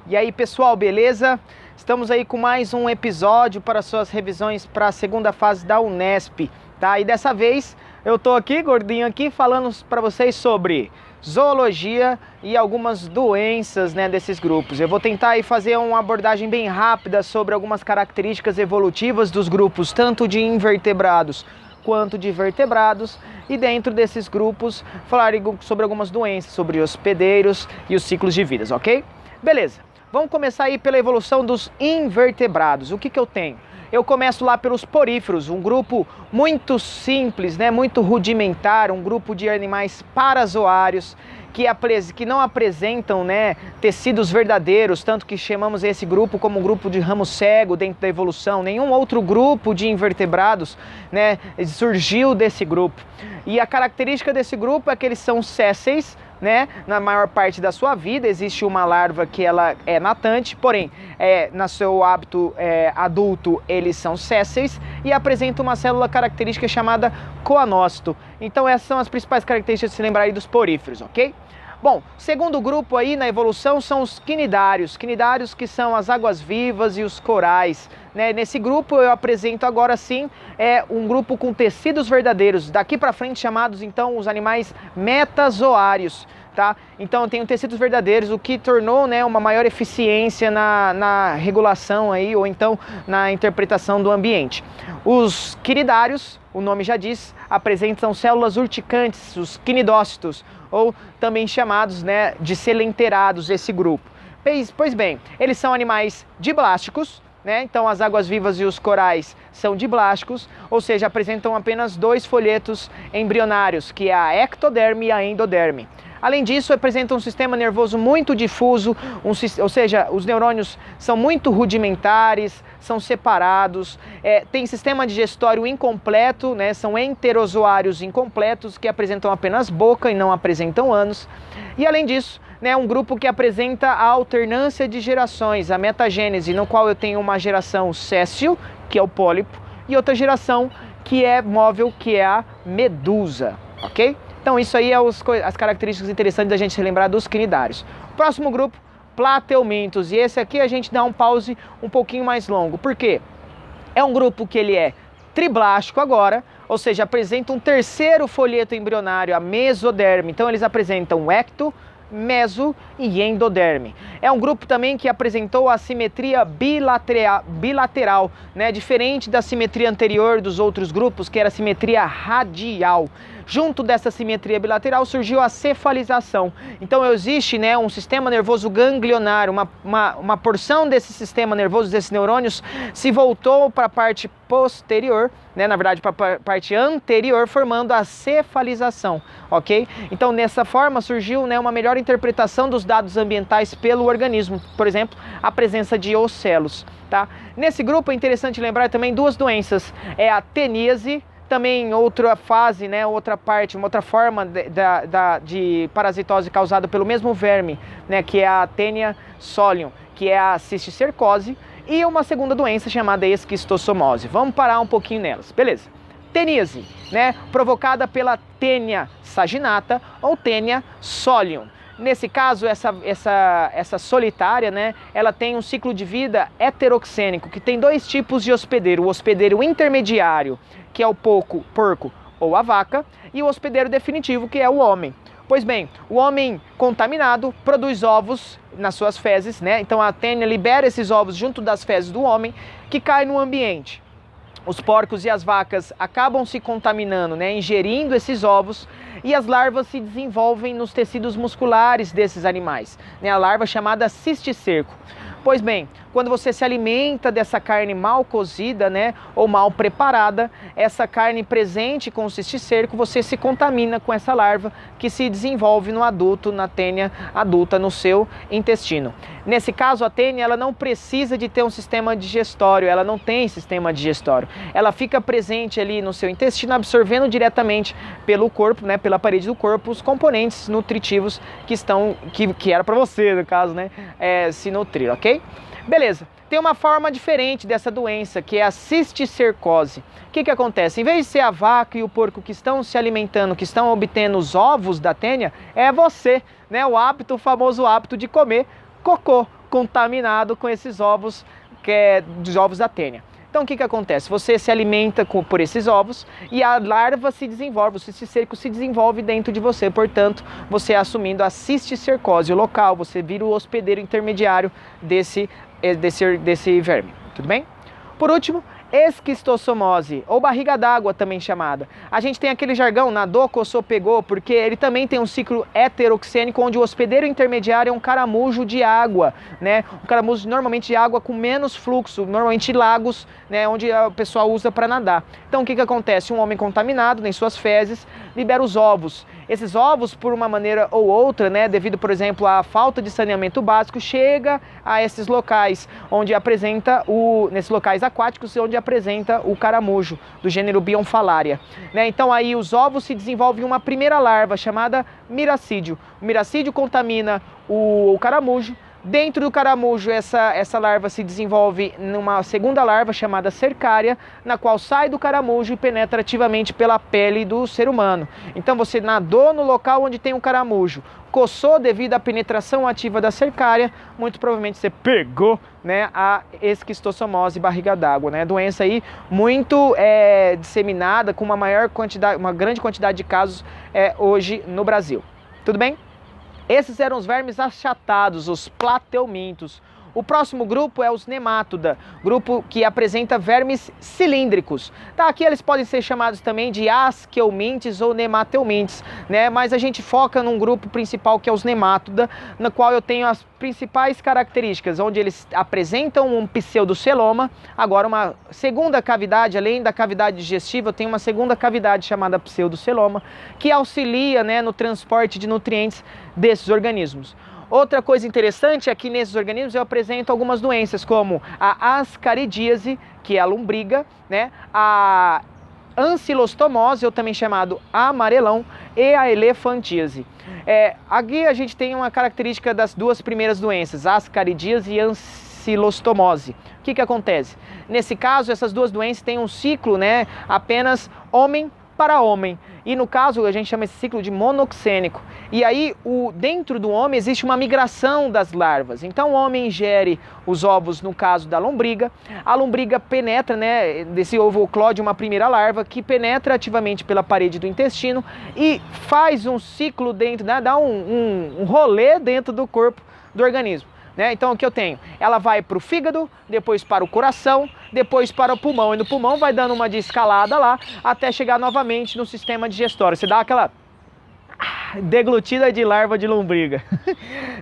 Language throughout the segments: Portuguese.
E aí pessoal, beleza? Estamos aí com mais um episódio para suas revisões para a segunda fase da Unesp, tá? E dessa vez eu tô aqui, gordinho aqui, falando para vocês sobre zoologia e algumas doenças, né, desses grupos. Eu vou tentar aí fazer uma abordagem bem rápida sobre algumas características evolutivas dos grupos, tanto de invertebrados quanto de vertebrados, e dentro desses grupos falar sobre algumas doenças, sobre hospedeiros e os ciclos de vidas, ok? Beleza, vamos começar aí pela evolução dos invertebrados. O que eu tenho? Eu começo lá pelos poríferos, um grupo muito simples, né, muito rudimentar, um grupo de animais parazoários que não apresentam, né, tecidos verdadeiros, tanto que chamamos esse grupo como um grupo de ramo cego dentro da evolução. Nenhum outro grupo de invertebrados, né, surgiu desse grupo. E a característica desse grupo é que eles são sésseis, né? Na maior parte da sua vida existe uma larva que ela é natante, porém no seu hábito adulto eles são sésseis e apresentam uma célula característica chamada coanócito. Então essas são as principais características de se lembrar aí dos poríferos, ok? Bom, segundo grupo aí na evolução são os quinidários. Quinidários que são as águas-vivas e os corais, né? Nesse grupo eu apresento agora sim um grupo com tecidos verdadeiros, daqui para frente chamados então os animais metazoários, tá? Então eu tenho tecidos verdadeiros, o que tornou, né, uma maior eficiência na regulação aí, ou então na interpretação do ambiente. Os quinidários, o nome já diz, apresentam células urticantes, os quinidócitos, ou também chamados, né, de selenterados, esse grupo. Pois bem, eles são animais diblásticos, né? Então as águas-vivas e os corais são diblásticos, ou seja, apresentam apenas dois folhetos embrionários, que é a ectoderme e a endoderme. Além disso, apresentam um sistema nervoso muito difuso, ou seja, os neurônios são muito rudimentares, são separados, tem sistema digestório incompleto, né, são enterozoários incompletos que apresentam apenas boca e não apresentam ânus. E além disso, né, um grupo que apresenta a alternância de gerações, a metagênese, no qual eu tenho uma geração séssil, que é o pólipo, e outra geração que é móvel, que é a medusa, ok? Então isso aí é as características interessantes da gente se lembrar dos quinidários. Próximo grupo, plateumintos, e esse aqui a gente dá um pause um pouquinho mais longo. Por quê? É um grupo que ele é triblástico agora, ou seja, apresenta um terceiro folheto embrionário, a mesoderme. Então eles apresentam ecto, meso e endoderme. É um grupo também que apresentou a simetria bilateral, né? Diferente da simetria anterior dos outros grupos, que era a simetria radial. Junto dessa simetria bilateral surgiu a cefalização. Então existe, né, um sistema nervoso ganglionário, uma porção desse sistema nervoso, desses neurônios, se voltou para a parte posterior, né, na verdade para a parte anterior, formando a cefalização, ok? Então nessa forma surgiu, né, uma melhor interpretação dos dados ambientais pelo organismo, por exemplo, a presença de ocelos, tá? Nesse grupo é interessante lembrar também duas doenças, é a teníase, também outra fase, né, outra parte, uma outra forma de parasitose causada pelo mesmo verme, né, que é a Taenia solium, que é a cisticercose, e uma segunda doença chamada esquistossomose. Vamos parar um pouquinho nelas, beleza? Teníase, né, provocada pela Taenia saginata ou Taenia solium. Nesse caso, essa solitária, né, ela tem um ciclo de vida heteroxênico, que tem dois tipos de hospedeiro: o hospedeiro intermediário, que é o porco ou a vaca, e o hospedeiro definitivo, que é o homem. Pois bem, o homem contaminado produz ovos nas suas fezes, né? Então a tênia libera esses ovos junto das fezes do homem, que caem no ambiente. Os porcos e as vacas acabam se contaminando, né, ingerindo esses ovos, e as larvas se desenvolvem nos tecidos musculares desses animais, né, a larva chamada cisticerco. Pois bem, quando você se alimenta dessa carne mal cozida, né, ou mal preparada, essa carne presente com o cisticerco, você se contamina com essa larva que se desenvolve no adulto, na tênia adulta, no seu intestino. Nesse caso, a tênia, ela não precisa de ter um sistema digestório, ela não tem sistema digestório. Ela fica presente ali no seu intestino, absorvendo diretamente pelo corpo, né, pela parede do corpo, os componentes nutritivos que era para você, no caso, né, se nutrir, ok? Beleza, tem uma forma diferente dessa doença, que é a cisticercose. O que acontece? Em vez de ser a vaca e o porco que estão se alimentando, que estão obtendo os ovos da tênia, é você, né? O famoso hábito de comer cocô, contaminado com esses ovos, que é dos ovos da tênia. Então o que acontece? Você se alimenta por esses ovos e a larva se desenvolve, o cisticerco se desenvolve dentro de você, portanto, você assumindo a cisticercose local, você vira o hospedeiro intermediário desse verme, tudo bem? Por último, esquistossomose, ou barriga d'água também chamada. A gente tem aquele jargão, nadou, coçou, pegou, porque ele também tem um ciclo heteroxênico, onde o hospedeiro intermediário é um caramujo de água, né? Um caramujo normalmente de água com menos fluxo, normalmente lagos, né? Onde o pessoal usa para nadar. Então o que acontece? Um homem contaminado, em suas fezes, libera os ovos. Esses ovos, por uma maneira ou outra, né, devido, por exemplo, à falta de saneamento básico, chega a esses locais, onde apresenta nesses locais aquáticos, onde apresenta o caramujo, do gênero Bionfalaria. Né? Então aí os ovos se desenvolvem uma primeira larva, chamada miracídio. O miracídio contamina o caramujo. Dentro do caramujo, essa larva se desenvolve numa segunda larva chamada cercária, na qual sai do caramujo e penetra ativamente pela pele do ser humano. Então você nadou no local onde tem um caramujo, coçou devido à penetração ativa da cercária, muito provavelmente você pegou, né, a esquistossomose barriga d'água, né? Doença aí muito disseminada, com uma grande quantidade de casos hoje no Brasil. Tudo bem? Esses eram os vermes achatados, os plateumintos. O próximo grupo é os nemátoda, grupo que apresenta vermes cilíndricos. Tá, aqui eles podem ser chamados também de asqueumintes ou nemateumintes, né? Mas a gente foca num grupo principal que é os nemátoda, no qual eu tenho as principais características, onde eles apresentam um pseudoceloma, agora uma segunda cavidade, além da cavidade digestiva, eu tenho uma segunda cavidade chamada pseudoceloma, que auxilia, né, no transporte de nutrientes desses organismos. Outra coisa interessante é que nesses organismos eu apresento algumas doenças, como a ascaridíase, que é a lombriga, né? A ancilostomose, ou também chamado amarelão, e a elefantíase. Aqui a gente tem uma característica das duas primeiras doenças, ascaridíase e ancilostomose. O que acontece? Nesse caso, essas duas doenças têm um ciclo, né, apenas homem para homem. E no caso, a gente chama esse ciclo de monoxênico. E aí, dentro do homem, existe uma migração das larvas. Então, o homem ingere os ovos, no caso da lombriga. A lombriga penetra, né, desse ovo oclode uma primeira larva, que penetra ativamente pela parede do intestino e faz um ciclo dentro, né, dá um rolê dentro do corpo do organismo. Né? Então o que eu tenho? Ela vai para o fígado, depois para o coração, depois para o pulmão. E no pulmão vai dando uma de escalada lá, até chegar novamente no sistema digestório. Você dá aquela deglutida de larva de lombriga.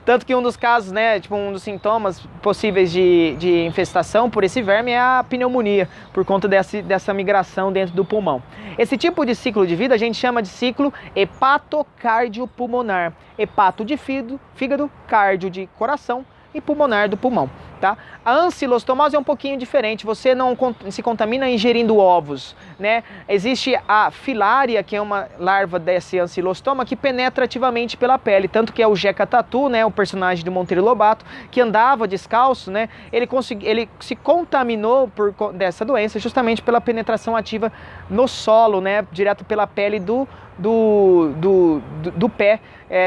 Tanto que um dos casos, né, tipo um dos sintomas possíveis de infestação por esse verme é a pneumonia, por conta dessa migração dentro do pulmão. Esse tipo de ciclo de vida a gente chama de ciclo hepatocardiopulmonar. Hepato de fígado, cardio de coração e pulmonar do pulmão, tá? A ancilostomose é um pouquinho diferente, você não se contamina ingerindo ovos, né? Existe a filária, que é uma larva desse ancilostoma que penetra ativamente pela pele, tanto que é o Jeca Tatu, né, o personagem do Monteiro Lobato, que andava descalço, né? Ele se contaminou dessa doença justamente pela penetração ativa no solo, né, direto pela pele do pé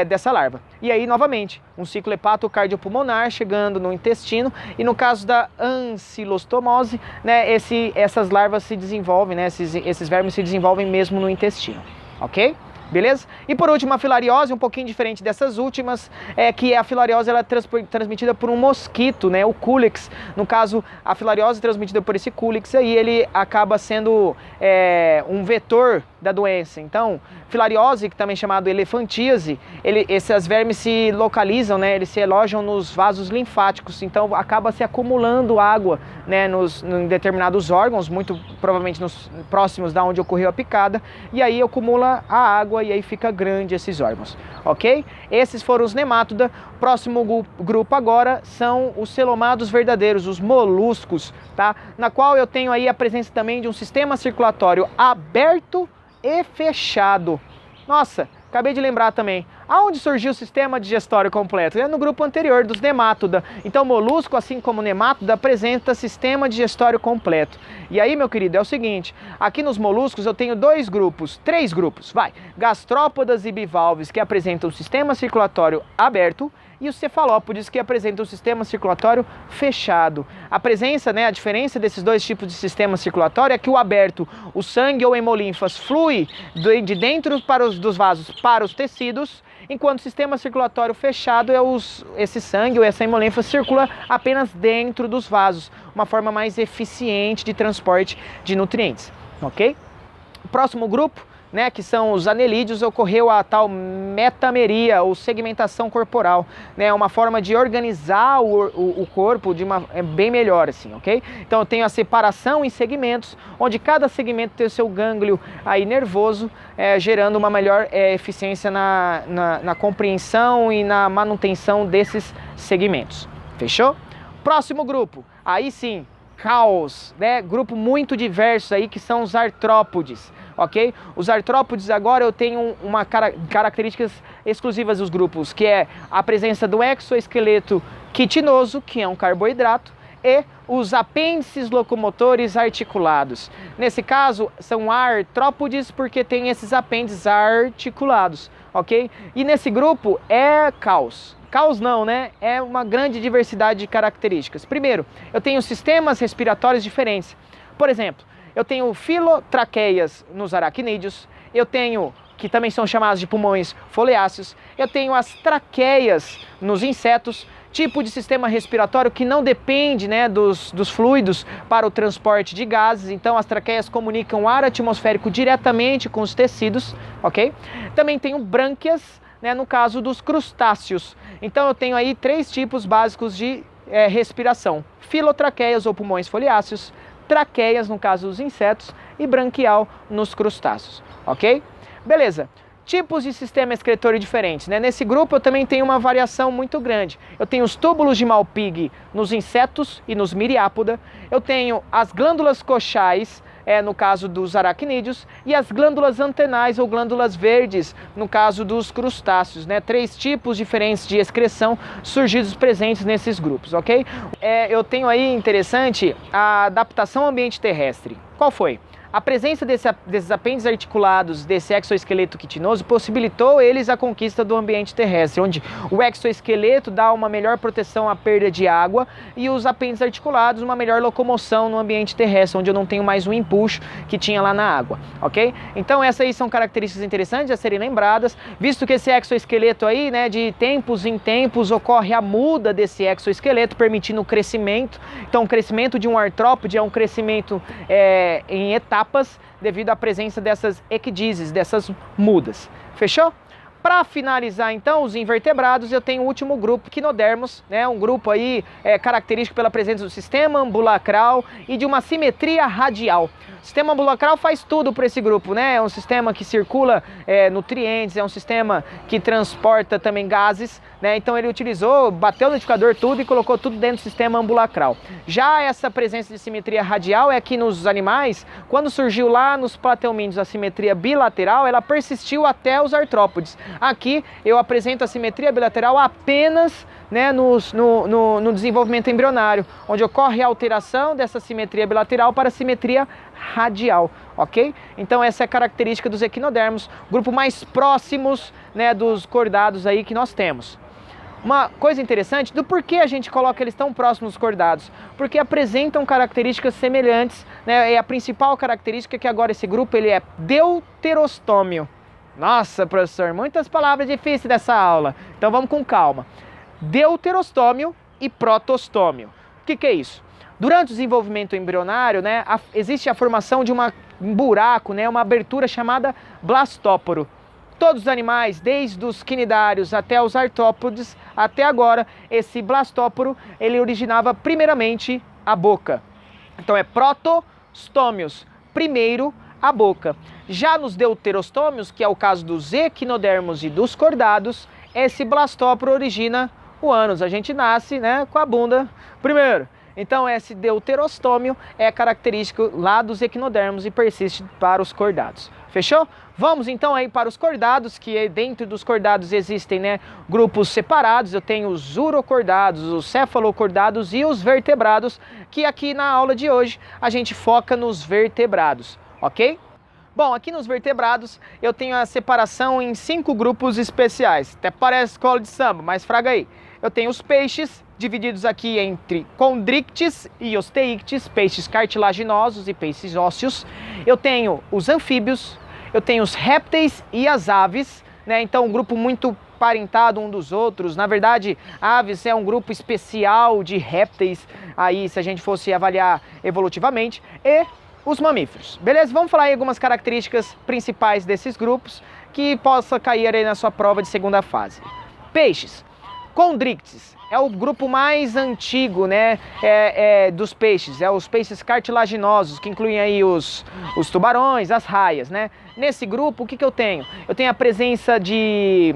dessa larva. E aí, novamente, um ciclo hepatocardiopulmonar chegando no intestino, e no caso da ancilostomose, né, essas larvas se desenvolvem, né, esses vermes se desenvolvem mesmo no intestino, ok? Beleza? E por último, a filariose, um pouquinho diferente dessas últimas, que a filariose ela é transmitida por um mosquito, né, o Culex. No caso, a filariose transmitida por esse Culex aí, ele acaba sendo um vetor da doença. Então, filariose, que também é chamado elefantíase, esses vermes se localizam, né, eles se alojam nos vasos linfáticos, então acaba se acumulando água, né, em determinados órgãos, muito provavelmente nos próximos da onde ocorreu a picada, e aí acumula a água e aí fica grande esses órgãos, ok? Esses foram os nemátoda. Próximo grupo agora são os celomados verdadeiros, os moluscos, tá? Na qual eu tenho aí a presença também de um sistema circulatório aberto e fechado. Nossa, acabei de lembrar também. Aonde surgiu o sistema digestório completo? É no grupo anterior, dos nemátoda. Então, molusco, assim como nemátoda, apresenta sistema digestório completo. E aí, meu querido, é o seguinte, aqui nos moluscos eu tenho três grupos, gastrópodas e bivalves, que apresentam o sistema circulatório aberto, e os cefalópodes, que apresentam um sistema circulatório fechado. A diferença desses dois tipos de sistema circulatório é que o aberto, o sangue ou hemolinfas flui de dentro dos vasos para os tecidos, enquanto o sistema circulatório fechado esse sangue ou essa hemolinfa circula apenas dentro dos vasos, uma forma mais eficiente de transporte de nutrientes, ok? O próximo grupo, que são os anelídeos, ocorreu a tal metameria ou segmentação corporal, uma forma de organizar o corpo bem melhor, assim, ok? Então eu tenho a separação em segmentos, onde cada segmento tem o seu gânglio aí nervoso, gerando uma melhor eficiência na compreensão e na manutenção desses segmentos. Fechou? Próximo grupo, aí sim, caos, grupo muito diverso aí, que são os artrópodes. Ok? Os artrópodes agora eu tenho características exclusivas dos grupos, que é a presença do exoesqueleto quitinoso, que é um carboidrato, e os apêndices locomotores articulados. Nesse caso, são artrópodes porque tem esses apêndices articulados, ok? E nesse grupo é caos. Caos não, É uma grande diversidade de características. Primeiro, eu tenho sistemas respiratórios diferentes. Por exemplo, eu tenho filotraqueias nos aracnídeos, eu tenho, que também são chamados de pulmões foliáceos, eu tenho as traqueias nos insetos, tipo de sistema respiratório que não depende dos fluidos para o transporte de gases, então as traqueias comunicam o ar atmosférico diretamente com os tecidos, ok? Também tenho brânquias, no caso dos crustáceos, então eu tenho aí 3 tipos básicos de respiração: filotraqueias ou pulmões foliáceos, traqueias no caso dos insetos e branquial nos crustáceos, ok? Beleza. Tipos de sistema excretório diferentes, Nesse grupo eu também tenho uma variação muito grande. Eu tenho os túbulos de Malpighi nos insetos e nos miriápoda, eu tenho as glândulas coxais, no caso dos aracnídeos, e as glândulas antenais ou glândulas verdes, no caso dos crustáceos, 3 tipos diferentes de excreção surgidos presentes nesses grupos, ok? Eu tenho aí, interessante, a adaptação ao ambiente terrestre. Qual foi? A presença desses apêndices articulados, desse exoesqueleto quitinoso, possibilitou eles a conquista do ambiente terrestre, onde o exoesqueleto dá uma melhor proteção à perda de água e os apêndices articulados uma melhor locomoção no ambiente terrestre, onde eu não tenho mais o empuxo que tinha lá na água, ok? Então essas aí são características interessantes a serem lembradas, visto que esse exoesqueleto aí, de tempos em tempos, ocorre a muda desse exoesqueleto, permitindo o crescimento. Então o crescimento de um artrópode é um crescimento em etapas, devido à presença dessas equidizes, dessas mudas. Fechou? Para finalizar então os invertebrados, eu tenho o último grupo, quinodermos, um grupo aí característico pela presença do sistema ambulacral e de uma simetria radial. O sistema ambulacral faz tudo para esse grupo, É um sistema que circula nutrientes, é um sistema que transporta também gases, Então ele bateu no liquidificador tudo e colocou tudo dentro do sistema ambulacral. Já essa presença de simetria radial é que nos animais, quando surgiu lá nos plateumintos a simetria bilateral, ela persistiu até os artrópodes. Aqui eu apresento a simetria bilateral apenas no desenvolvimento embrionário, onde ocorre a alteração dessa simetria bilateral para a simetria radial, ok? Então essa é a característica dos equinodermos, grupo mais próximos dos cordados aí que nós temos. Uma coisa interessante do porquê a gente coloca eles tão próximos dos cordados, porque apresentam características semelhantes, E a principal característica é que agora esse grupo ele é deuterostômio. Nossa, professor, muitas palavras difíceis dessa aula, então vamos com calma. Deuterostômio e protostômio. O que é isso? Durante o desenvolvimento embrionário, existe a formação de um buraco, uma abertura chamada blastóporo. Todos os animais, desde os quinidários até os artrópodes, até agora, esse blastóporo, ele originava primeiramente a boca. Então é protostômios, primeiro a boca. Já nos deuterostômios, que é o caso dos equinodermos e dos cordados, esse blastóporo origina o ânus. A gente nasce com a bunda primeiro. Então esse deuterostômio é característico lá dos equinodermos e persiste para os cordados. Fechou? Vamos então aí para os cordados, que dentro dos cordados existem grupos separados. Eu tenho os urocordados, os cefalocordados e os vertebrados, que aqui na aula de hoje a gente foca nos vertebrados, ok? Bom, aqui nos vertebrados eu tenho a separação em 5 grupos especiais. Até parece escola de samba, mas fraga aí. eu tenho os peixes, divididos aqui entre condrictes e osteíctes, peixes cartilaginosos e peixes ósseos. Eu tenho os anfíbios, eu tenho os répteis e as aves, né? Então um grupo muito parentado um dos outros. Na verdade, aves é um grupo especial de répteis, aí se a gente fosse avaliar evolutivamente, e os mamíferos. Beleza? Vamos falar aí algumas características principais desses grupos que possa cair aí na sua prova de segunda fase. Peixes. Condrictes é o grupo mais antigo, né, dos peixes, os peixes cartilaginosos, que incluem aí os tubarões, as raias, né? Nesse grupo, o que eu tenho? Eu tenho a presença de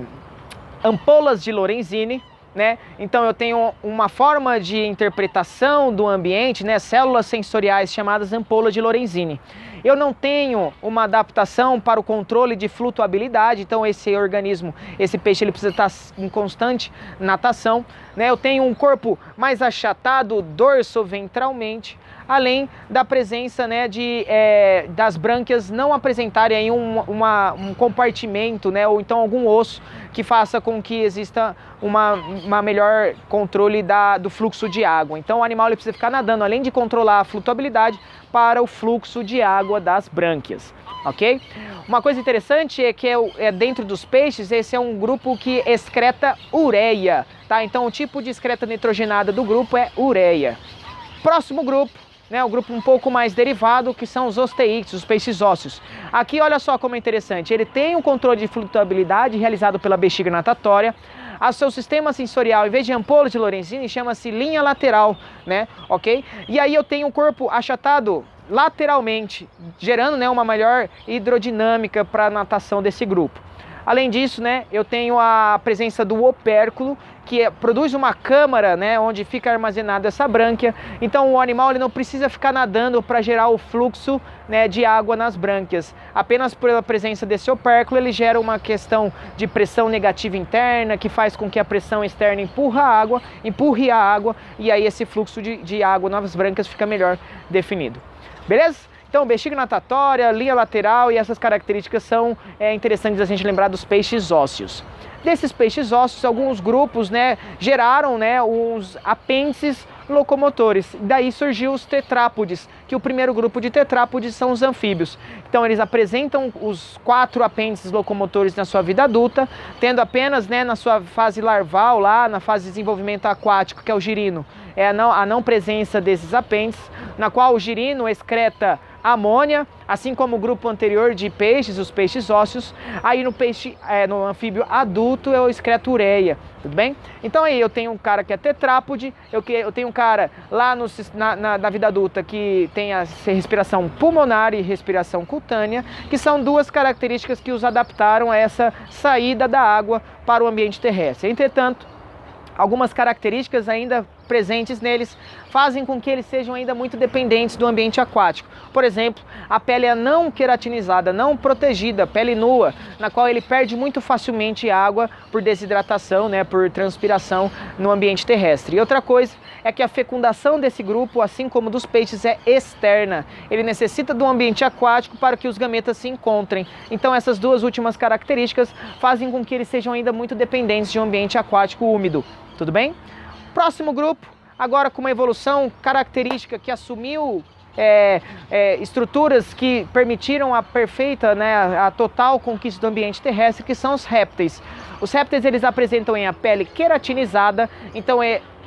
ampolas de Lorenzini, né? Então eu tenho uma forma de interpretação do ambiente, né, células sensoriais chamadas ampolas de Lorenzini. Eu não tenho uma adaptação para o controle de flutuabilidade, então esse organismo, esse peixe, ele precisa estar em constante natação, né? Eu tenho um corpo mais achatado dorso-ventralmente, além da presença, né, das brânquias não apresentarem aí um compartimento, né, ou então algum osso que faça com que exista uma melhor controle do fluxo de água. Então o animal ele precisa ficar nadando, além de controlar a flutuabilidade, para o fluxo de água das brânquias, ok? Uma coisa interessante é que dentro dos peixes, esse é um grupo que excreta ureia, tá? Então o tipo de excreta nitrogenada do grupo é ureia. Próximo grupo, né, o grupo um pouco mais derivado, que são os osteíctes, os peixes ósseos. Aqui olha só como é interessante, ele tem um controle de flutuabilidade realizado pela bexiga natatória. O seu sistema sensorial, em vez de ampola de Lorenzini, chama-se linha lateral, né, ok? E aí eu tenho o corpo achatado lateralmente, gerando, né, uma melhor hidrodinâmica para a natação desse grupo. Além disso, né, eu tenho a presença do opérculo, que produz uma câmara, né, onde fica armazenada essa brânquia. Então o animal ele não precisa ficar nadando para gerar o fluxo, né, de água nas brânquias. Apenas pela presença desse opérculo ele gera uma questão de pressão negativa interna, que faz com que a pressão externa empurre a água, e aí esse fluxo de água nas brânquias fica melhor definido. Beleza? Então, bexiga natatória, linha lateral, e essas características são interessantes a gente lembrar dos peixes ósseos. Desses peixes ósseos, alguns grupos, né, geraram, né, os apêndices locomotores. Daí surgiu os tetrápodes, que o primeiro grupo de tetrápodes são os anfíbios. Então eles apresentam os 4 apêndices locomotores na sua vida adulta, tendo apenas, né, na sua fase larval, lá na fase de desenvolvimento aquático, que é o girino, a não presença desses apêndices, na qual o girino excreta amônia, assim como o grupo anterior de peixes, os peixes ósseos. Aí no anfíbio adulto eu excreto ureia, tudo bem? Então aí eu tenho um cara que é tetrápode, eu tenho um cara lá na vida adulta que tem a respiração pulmonar e respiração cutânea, que são duas características que os adaptaram a essa saída da água para o ambiente terrestre. Entretanto, algumas características ainda presentes neles fazem com que eles sejam ainda muito dependentes do ambiente aquático. Por exemplo, a pele é não queratinizada, não protegida, pele nua, na qual ele perde muito facilmente água por desidratação, né, por transpiração no ambiente terrestre. E outra coisa é que a fecundação desse grupo, assim como dos peixes, é externa. Ele necessita do ambiente aquático para que os gametas se encontrem. Então essas duas últimas características fazem com que eles sejam ainda muito dependentes de um ambiente aquático úmido. Tudo bem? Próximo grupo, agora com uma evolução característica que assumiu estruturas que permitiram a perfeita, né, a total conquista do ambiente terrestre, que são os répteis. Os répteis eles apresentam a pele queratinizada, então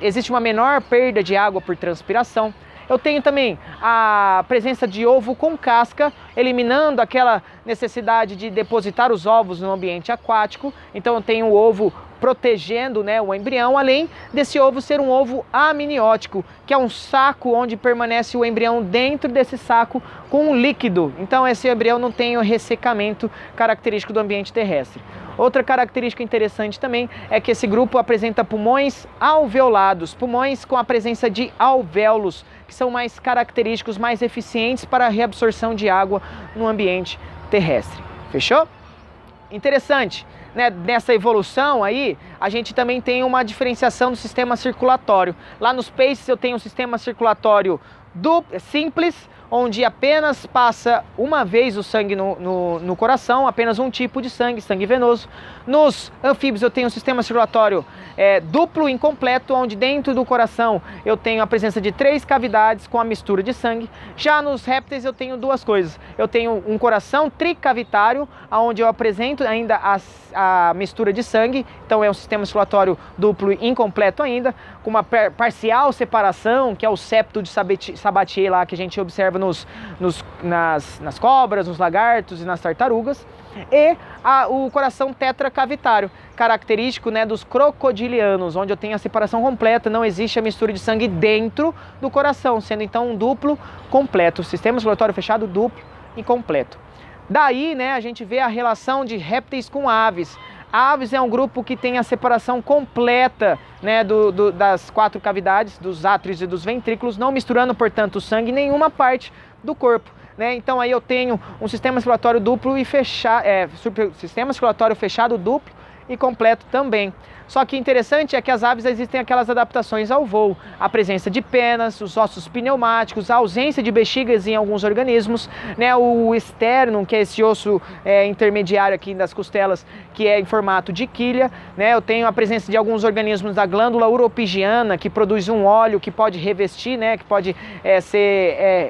existe uma menor perda de água por transpiração. Eu tenho também a presença de ovo com casca, eliminando aquela necessidade de depositar os ovos no ambiente aquático. Então eu tenho o ovo protegendo, né, o embrião, além desse ovo ser um ovo amniótico, que é um saco onde permanece o embrião dentro desse saco com um líquido. Então esse embrião não tem o ressecamento característico do ambiente terrestre. Outra característica interessante também é que esse grupo apresenta pulmões alveolados, pulmões com a presença de alvéolos, que são mais característicos, mais eficientes para a reabsorção de água no ambiente terrestre. Fechou? Interessante, né? Nessa evolução aí, a gente também tem uma diferenciação do sistema circulatório. Lá nos peixes eu tenho um sistema circulatório simples, onde apenas passa uma vez o sangue no coração, apenas um tipo de sangue, sangue venoso. Nos anfíbios eu tenho um sistema circulatório duplo incompleto, onde dentro do coração eu tenho a presença de 3 cavidades com a mistura de sangue. Já nos répteis eu tenho duas coisas. Eu tenho um coração tricavitário, onde eu apresento ainda a mistura de sangue, então é um sistema circulatório duplo incompleto ainda, com uma parcial separação, que é o septo de Sabatier lá que a gente observa nas cobras, nos lagartos e nas tartarugas. E o coração tetracavitário, característico, né, dos crocodilianos, onde eu tenho a separação completa, não existe a mistura de sangue dentro do coração, sendo então um duplo completo, sistema circulatório fechado duplo e completo. Daí, né, a gente vê a relação de répteis com aves. Aves é um grupo que tem a separação completa, né, das 4 cavidades, dos átrios e dos ventrículos, não misturando, portanto, o sangue em nenhuma parte do corpo. Né? Então aí eu tenho um sistema circulatório duplo e fechado, sistema circulatório fechado duplo e completo também. Só que interessante é que as aves existem aquelas adaptações ao voo, a presença de penas, os ossos pneumáticos, a ausência de bexigas em alguns organismos, né? O esternum, que é esse osso intermediário aqui das costelas, que é em formato de quilha, né? Eu tenho a presença de alguns organismos da glândula uropigiana, que produz um óleo que pode revestir, né? Que pode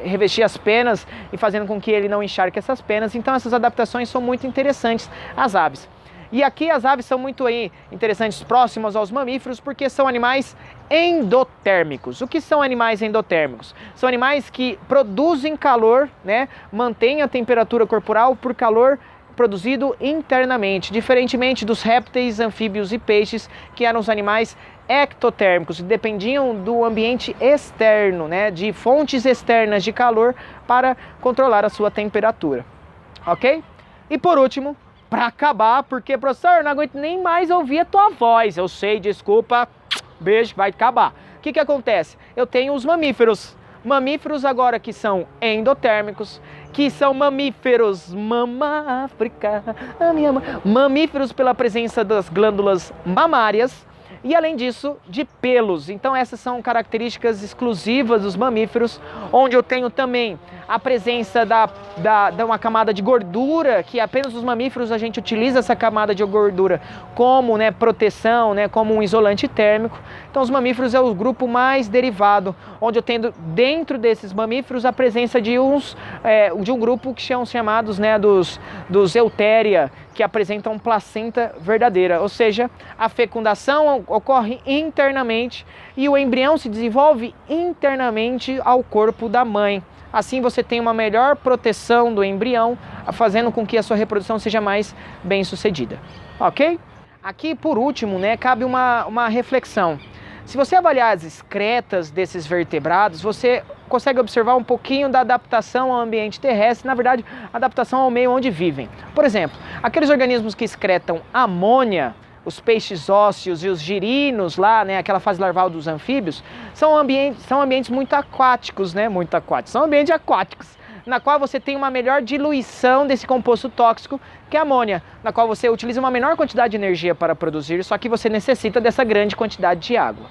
revestir as penas e fazendo com que ele não encharque essas penas. Então essas adaptações são muito interessantes às aves. E aqui as aves são muito interessantes, próximas aos mamíferos, porque são animais endotérmicos. O que são animais endotérmicos? São animais que produzem calor, né? Mantêm a temperatura corporal por calor produzido internamente, diferentemente dos répteis, anfíbios e peixes, que eram os animais ectotérmicos, dependiam do ambiente externo, né? De fontes externas de calor para controlar a sua temperatura. Ok? E por último, para acabar, porque, professor, não aguento nem mais ouvir a tua voz. Eu sei, desculpa, beijo, vai acabar. O que acontece? Eu tenho os mamíferos. Mamíferos agora que são endotérmicos, que são mamíferos mama África, mamíferos pela presença das glândulas mamárias, e além disso, de pelos. Então essas são características exclusivas dos mamíferos, onde eu tenho também a presença de uma camada de gordura, que apenas os mamíferos a gente utiliza essa camada de gordura como, né, proteção, né, como um isolante térmico. Então os mamíferos é o grupo mais derivado, onde eu tenho dentro desses mamíferos a presença de um grupo que são chamados, né, dos Eutheria, que apresentam placenta verdadeira, ou seja, a fecundação ocorre internamente e o embrião se desenvolve internamente ao corpo da mãe. Assim você tem uma melhor proteção do embrião, fazendo com que a sua reprodução seja mais bem sucedida. Ok? Aqui, por último, né, cabe uma reflexão. Se você avaliar as excretas desses vertebrados, você consegue observar um pouquinho da adaptação ao ambiente terrestre, na verdade, adaptação ao meio onde vivem. Por exemplo, aqueles organismos que excretam amônia, os peixes ósseos e os girinos lá, né, aquela fase larval dos anfíbios, são ambientes muito aquáticos, né, são ambientes aquáticos, na qual você tem uma melhor diluição desse composto tóxico, que é a amônia, na qual você utiliza uma menor quantidade de energia para produzir, só que você necessita dessa grande quantidade de água.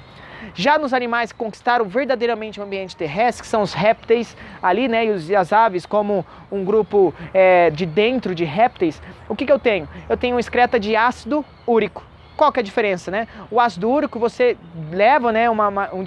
Já nos animais que conquistaram verdadeiramente o ambiente terrestre, que são os répteis ali, né, e as aves como um grupo de dentro de répteis, o que eu tenho? Eu tenho uma excreta de ácido úrico. Qual que é a diferença, né? O ácido úrico você leva, né, um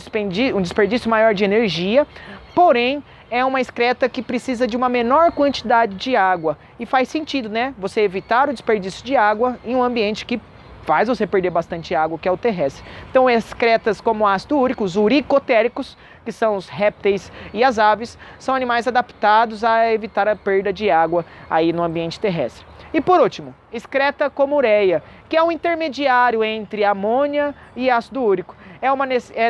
desperdício maior de energia, porém é uma excreta que precisa de uma menor quantidade de água. E faz sentido, né? Você evitar o desperdício de água em um ambiente que faz você perder bastante água, que é o terrestre. Então excretas como ácido úrico, os uricotéricos, que são os répteis e as aves, são animais adaptados a evitar a perda de água aí no ambiente terrestre. E por último, excreta como ureia, que é um intermediário entre amônia e ácido úrico.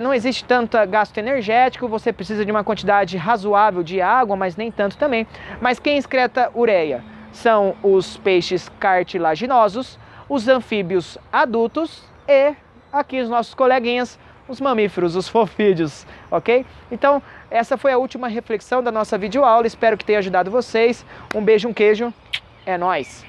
Não existe tanto gasto energético, você precisa de uma quantidade razoável de água, mas nem tanto também. Mas quem excreta ureia são os peixes cartilaginosos, os anfíbios adultos e aqui os nossos coleguinhas, os mamíferos, os fofídeos, ok? Então, essa foi a última reflexão da nossa videoaula, espero que tenha ajudado vocês. Um beijo, um queijo, é nóis!